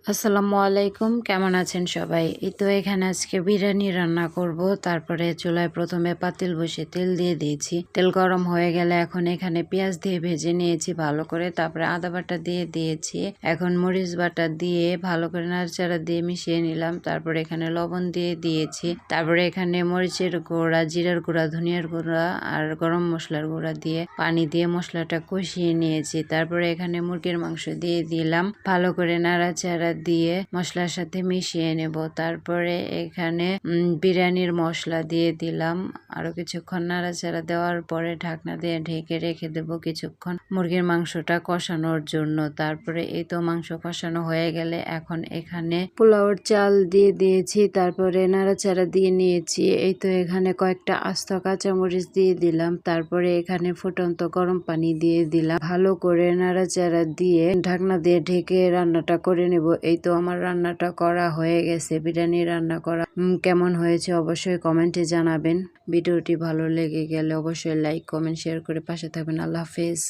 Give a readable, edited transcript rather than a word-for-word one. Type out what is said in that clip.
আসসালামু আলাইকুম, কেমন আছেন সবাই? এই তো এখানে আজকে বিরিয়ানি রান্না করব। তারপরে চুলায় প্রথমে পাতিল বসে তেল দিয়ে দিয়েছি। তেল গরম হয়ে গেলে এখন এখানে পেঁয়াজ দিয়ে ভেজে নিয়েছি ভালো করে। তারপরে আদা বাটা দিয়ে দিয়েছি। এখন মরিচ বাটা দিয়ে ভালো করে নাড়াচাড়া দিয়ে মিশিয়ে নিলাম। তারপরে এখানে লবণ দিয়ে দিয়েছি। তারপরে এখানে মরিচের গুঁড়া, জিরার গুঁড়া, ধনিয়ার গুঁড়া আর গরম মশলার গুঁড়া দিয়ে পানি দিয়ে মশলাটা কষিয়ে নিয়েছি। তারপরে এখানে মুরগির মাংস দিয়ে দিলাম। ভালো করে নাড়াচাড়া দিয়ে মশলার সাথে মিশিয়ে নেব। তারপরে এখানে বিরিয়ানির মশলা দিয়ে দিলাম। আরো কিছুক্ষণ নাড়াচাড়া দেওয়ার পরে ঢাকনা দিয়ে ঢেকে রেখে দেব কিছুক্ষণ মুরগির মাংসটা কষানোর জন্য। তারপরে এই তো মাংস কষানো হয়ে গেলে এখন এখানে পোলাওর চাল দিয়ে দিয়েছি। তারপরে নাড়াচাড়া দিয়ে নিয়েছি। এই তো এখানে কয়েকটা আস্ত কাঁচামরিচ দিয়ে দিলাম। তারপরে এখানে ফুটন্ত গরম পানি দিয়ে দিলাম। ভালো করে নাড়াচাড়া দিয়ে ঢাকনা দিয়ে ঢেকে রান্নাটা করে নেব। এই তো আমার রান্নাটা করা হয়ে গেছে। বিরিয়ানি রান্না করা কেমন হয়েছে অবশ্যই কমেন্টে জানাবেন। ভিডিওটি ভালো লেগে গেলে অবশ্যই লাইক, কমেন্ট, শেয়ার করে পাশে থাকবেন। আল্লাহ হাফেজ।